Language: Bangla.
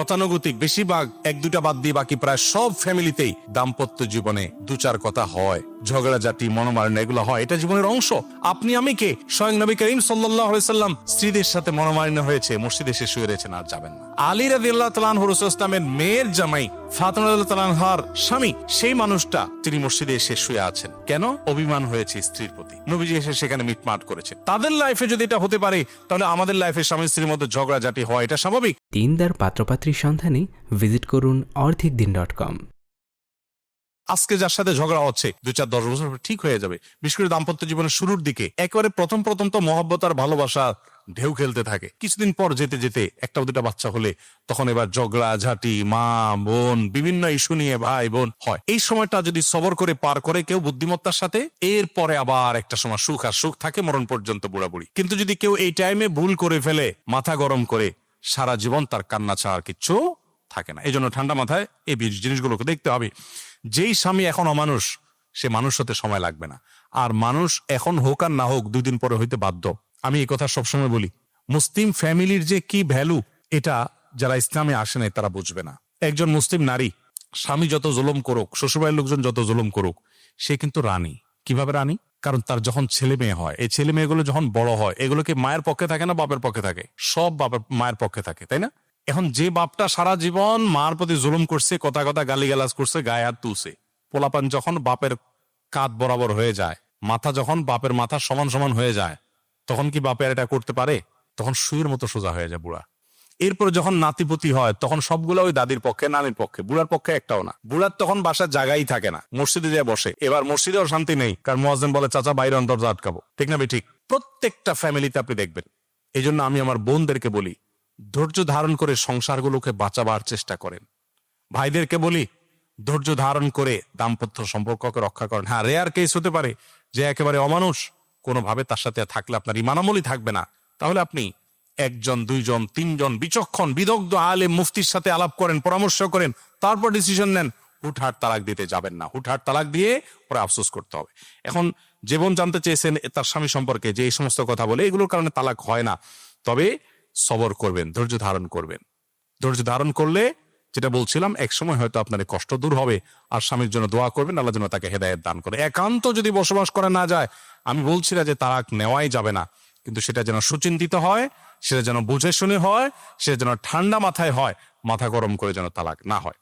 গতানুগতিক বেশিরভাগ এক দুটা বাদ দিয়ে বাকি প্রায় সব ফ্যামিলিতেই দাম্পত্য জীবনে দু চার কথা হয়, ঝগড়াঝাটি মনোমালিন্য এগুলো হয়, এটা জীবনের অংশ। আপনি আমি কে? স্বয়ং নবী করিম সাল্লাল্লাহু আলাইহি সাল্লাম স্ত্রীদের সাথে মনোমালিন্য হয়েছে, মসজিদে এসে শুয়ে রয়েছেন, আর যাবেন না। আলী রাদিয়াল্লাহু তাআলা আনহু রাসূল ইসলামের মেয়ের জামাই ফাতেমা রাদিয়াল্লাহু তাআলা আনহার স্বামী, সেই মানুষটা তিনি মসজিদে এসে শুয়ে আছেন, কেন? অভিমান হয়েছে স্ত্রীর প্রতি, নবীজি এসে সেখানে মিটমাট করেছে। তাদের লাইফে যদি এটা হতে পারে, তাহলে আমাদের লাইফে স্বামী স্ত্রীর মধ্যে ঝগড়াঝাটি হয়, এটা স্বাভাবিক। দিনদার পাত্রপাত্রীর সন্ধানে ভিজিট করুন orthikdin.com। আজকে যার সাথে ঝগড়া হচ্ছে 2-4-10 বছর পর ঠিক হয়ে যাবে। বিশেষ করে দাম্পত্য জীবনের শুরুর দিকে একেবারে প্রথম তো মহব্বত আর ভালোবাসা ঢেউ খেলতে থাকে। কিছুদিন পর যেতে যেতে একটা দুটা বাচ্চা হলে তখন এবার ঝগড়া ঝাঁটি, মা বোন বিভিন্ন ইস্যু নিয়ে ভাই বোন হয়। এই সময়টা যদি সবর করে পার করে কেউ বুদ্ধিমত্তার সাথে, এরপরে আবার একটা সময় সুখ আর সুখ থাকে মরণ পর্যন্ত, বুড়াবুড়ি। কিন্তু যদি কেউ এই টাইমে ভুল করে ফেলে, মাথা গরম করে, সারা জীবন তার কান্না ছাড়া আর কিচ্ছু থাকে না। এই জন্য ঠান্ডা মাথায় এই জিনিসগুলোকে দেখতে হবে। যেই স্বামী এখন অমানুষ, সে মানুষ হতে সময় লাগবে না। আর মানুষ এখন হোক আর না হোক 2 দিন পরে হইতে বাধ্য। আমি এই কথা সবসময় বলি, মুসলিম ফ্যামিলির যে কি ভ্যালু, এটা যারা ইসলামে আসে নাই তারা বুঝবে না। একজন মুসলিম নারী স্বামী যত জুলুম করুক, শ্বশুরবাড়ির লোকজন যত জুলুম করুক, সে কিন্তু রানী। কিভাবে রানী? কারণ তার যখন ছেলে মেয়ে হয়, এই ছেলে মেয়েগুলো যখন বড় হয়, এগুলো কি মায়ের পক্ষে থাকে না বাপের পক্ষে থাকে? সব বাপের মায়ের পক্ষে থাকে, তাই না? এখন যে বাপটা সারা জীবন মার প্রতি জুলুম করছে, কথা গালিগালাজ করছে, গায়ে হাত তুলছে, পোলাপান যখন বাপের কাঁধ বরাবর হয়ে যায়, মাথা যখন বাপের মাথা সমান সমান হয়ে যায়, তখন কি বাপের এটা করতে পারে? তখন সুইয়ের মতো সোজা হয়ে যায় বুড়া। এরপর যখন নাতিপতি হয়, তখন সবগুলো ওই দাদির পক্ষে, নানির পক্ষে, বুড়ার পক্ষে একটাও না। বুড়ার তখন বাসার জায়গাই থাকে না, মসজিদে যেয়ে বসে। এবার মসজিদেও শান্তি নেই, কারণ মুয়াজ্জিন বলে চাচা বাইরে দরজা আটকাবো। ঠিক না ঠিক? প্রত্যেকটা ফ্যামিলিতে আপনি দেখবেন। এই জন্য আমি আমার বোনদেরকে বলি, ধৈর্য ধারণ করে সংসারগুলোকে বাঁচাবার চেষ্টা করেন। ভাইদেরকে বলি, ধৈর্য ধারণ করে দাম্পত্য সম্পর্ককে রক্ষা করেন। হ্যাঁ, রেয়ার কেস হতে পারে যে একেবারে অমানুষ, কোনোভাবে তার সাথে থাকলে আপনার ইমান আমলই থাকবে না, তাহলে আপনি 1 জন 2 জন 3 জন বিচক্ষণ বিদগ্ধ আলেম মুফতির সাথে আলাপ করেন, পরামর্শ করেন, তারপর ডিসিশন নেন। হুটহাট তালাক দিতে যাবেন না। হুটহাট তালাক দিয়ে পরে আফসোস করতে হবে। এখন যে বোন জানতে চেয়েছেন তার স্বামী সম্পর্কে যে এই সমস্ত কথা বলে, এগুলোর কারণে তালাক হয় না। তবে সবর করবেন, ধৈর্য ধারণ করবেন। ধৈর্য ধারণ করলে, যেটা বলছিলাম, একসময় হয়তো আপনার কষ্ট দূর হবে। আর স্বামীর জন্য দোয়া করবেন, আল্লাহ যেন তাকে হেদায়েত দান করে। একান্ত যদি বসবাস করা না যায়, আমি বলছি না যে তালাক নেওয়াই যাবে না, কিন্তু সেটা যেন সুচিন্তিত হয়, সেটা যেন বুঝে শুনে হয়, সেটা যেন ঠান্ডা মাথায় হয়, মাথা গরম করে যেন তালাক না হয়।